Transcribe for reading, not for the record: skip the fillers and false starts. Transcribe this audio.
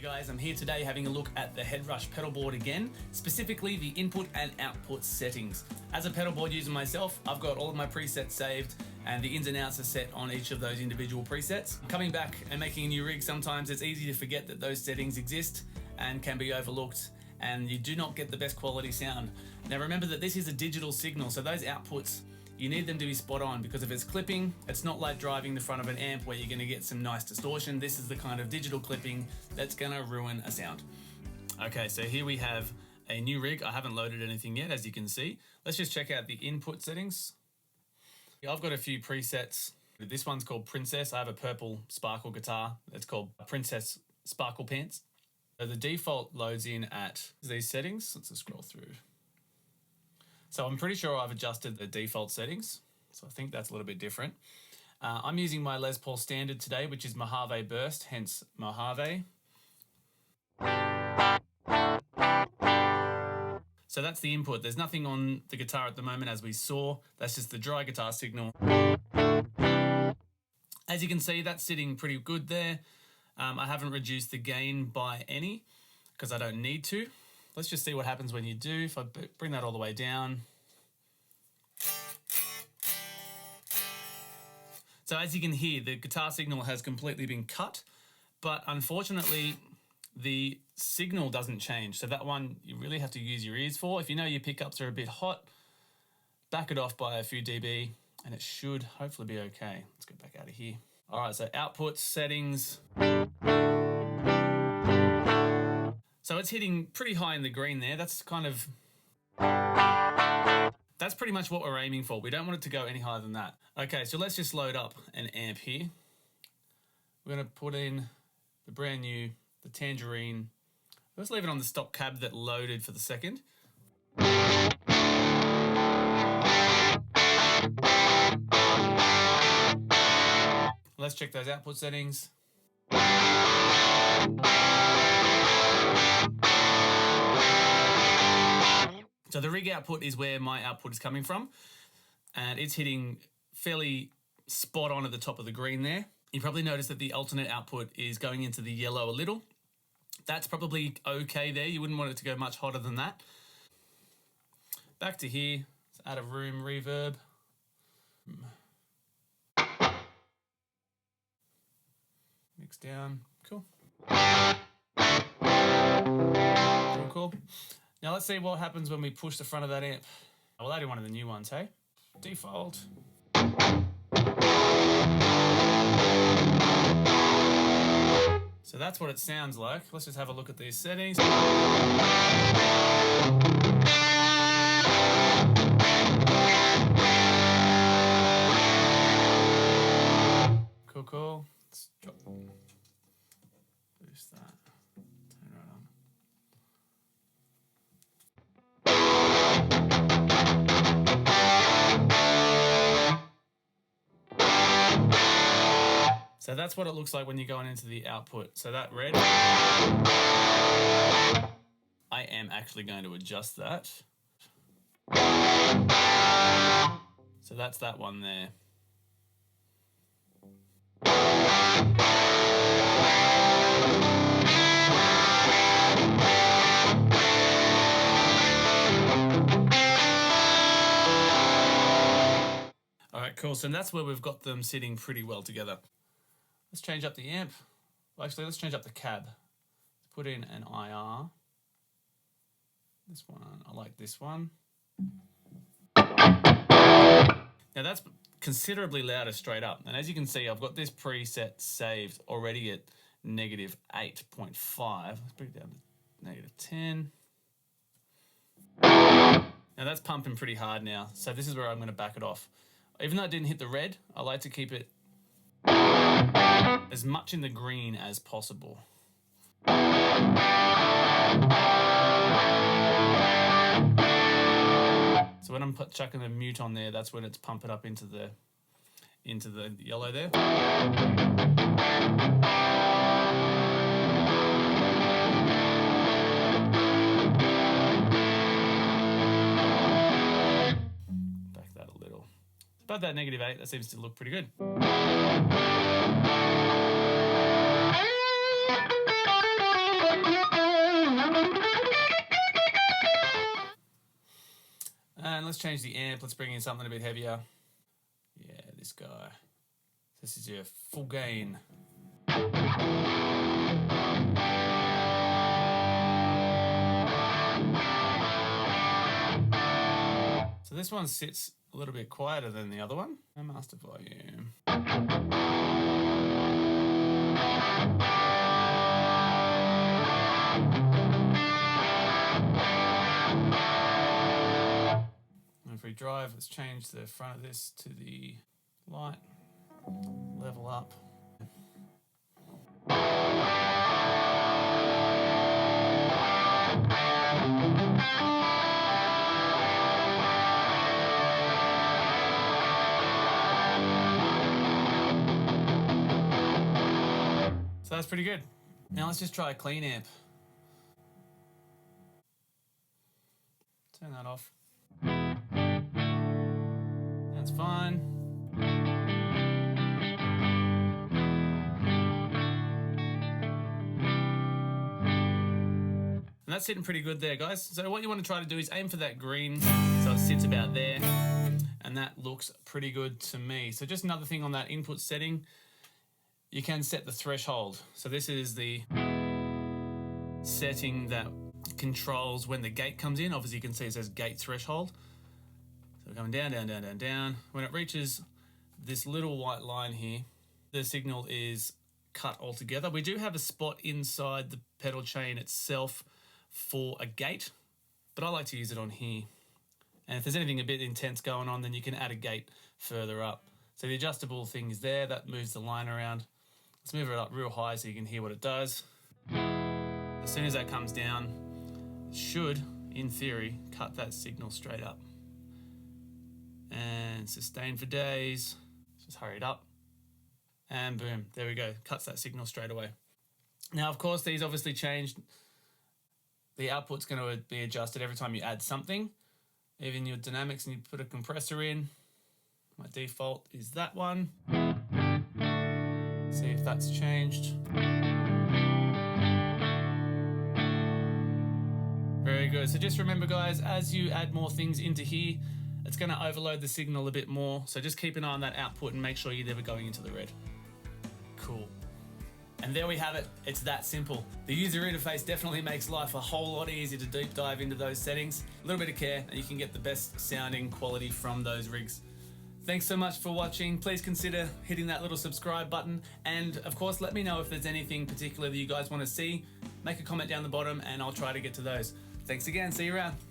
Hey guys, I'm here today having a look at the HeadRush pedal board again, specifically the input and output settings. As a pedal board user myself, I've got all of my presets saved and the ins and outs are set on each of those individual presets. Coming back and making a new rig, sometimes it's easy to forget that those settings exist and can be overlooked, and you do not get the best quality sound. Now remember that this is a digital signal, so those outputs, you need them to be spot on, because if it's clipping, it's not like driving the front of an amp where you're going to get some nice distortion. This is the kind of digital clipping that's going to ruin a sound. Okay, so here we have a new rig. I haven't loaded anything yet, as you can see. Let's just check out the input settings. I've got a few presets. This one's called Princess. I have a purple sparkle guitar. It's called Princess Sparkle Pants. So the default loads in at these settings. Let's just scroll through. So I'm pretty sure I've adjusted the default settings. So I think that's a little bit different. I'm using my Les Paul Standard today, which is Mojave Burst, hence Mojave. So that's the input. There's nothing on the guitar at the moment, as we saw. That's just the dry guitar signal. As you can see, that's sitting pretty good there. I haven't reduced the gain by any because I don't need to. Let's just see what happens when you do. If I bring that all the way down. So as you can hear, the guitar signal has completely been cut, but unfortunately the signal doesn't change. So that one you really have to use your ears for. If you know your pickups are a bit hot, back it off by a few dB and it should hopefully be okay. Let's go back out of here. All right, so output settings. So it's hitting pretty high in the green there. That's pretty much what we're aiming for. We don't want it to go any higher than that. Okay, so let's just load up an amp here. We're gonna put in the brand new, the Tangerine. Let's leave it on the stock cab that loaded for the second. Let's check those output settings. So the rig output is where my output is coming from, and it's hitting fairly spot on at the top of the green there. You probably noticed that the alternate output is going into the yellow a little. That's probably okay there. You wouldn't want it to go much hotter than that. Back to here, let's add a room reverb. Mix down, cool. Cool. Now let's see what happens when we push the front of that amp. We'll add in one of the new ones, hey? Default. So that's what it sounds like. Let's just have a look at these settings. Cool, cool. Let's drop. Boost that. Turn it right on. So that's what it looks like when you're going into the output. So that red, I am actually going to adjust that. So that's that one there. All right, cool. So that's where we've got them sitting pretty well together. Let's change up the amp. Well, actually, let's change up the cab. Put in an IR. This one, I like this one. Now that's considerably louder straight up. And as you can see, I've got this preset saved already at -8.5. Let's bring it down to -10. Now that's pumping pretty hard now. So this is where I'm going to back it off. Even though it didn't hit the red, I like to keep it as much in the green as possible. So when I'm chucking the mute on there, that's when it's pumping up into the yellow there. Back that a little. About that -8, that seems to look pretty good. let's change the amp. Let's bring in something a bit heavier. Yeah, this guy. This is your full gain. So this one sits a little bit quieter than the other one. Master volume. And if we drive, let's change the front of this to the light. Level up. So that's pretty good. Now let's just try a clean amp. Turn that off. That's fine. And that's sitting pretty good there, guys. So what you want to try to do is aim for that green so it sits about there. And that looks pretty good to me. So just another thing on that input setting, you can set the threshold. So this is the setting that controls when the gate comes in. Obviously you can see it says gate threshold. So we're coming down, down, down, down, down. When it reaches this little white line here, the signal is cut altogether. We do have a spot inside the pedal chain itself for a gate, but I like to use it on here. And if there's anything a bit intense going on, then you can add a gate further up. So the adjustable thing is there, that moves the line around. Let's move it up real high so you can hear what it does. As soon as that comes down, it should, in theory, cut that signal straight up. And sustain for days. Just hurry it up. And boom, there we go. Cuts that signal straight away. Now, of course, these obviously changed. The output's going to be adjusted every time you add something. Even your dynamics, and you put a compressor in. My default is that one. See if that's changed. Very good. So just remember, guys, as you add more things into here, it's going to overload the signal a bit more. So just keep an eye on that output and make sure you're never going into the red. Cool. And there we have it. It's that simple. The user interface definitely makes life a whole lot easier to deep dive into those settings. A little bit of care and you can get the best sounding quality from those rigs. Thanks so much for watching. Please consider hitting that little subscribe button. And of course, let me know if there's anything particular that you guys want to see. Make a comment down the bottom and I'll try to get to those. Thanks again. See you around.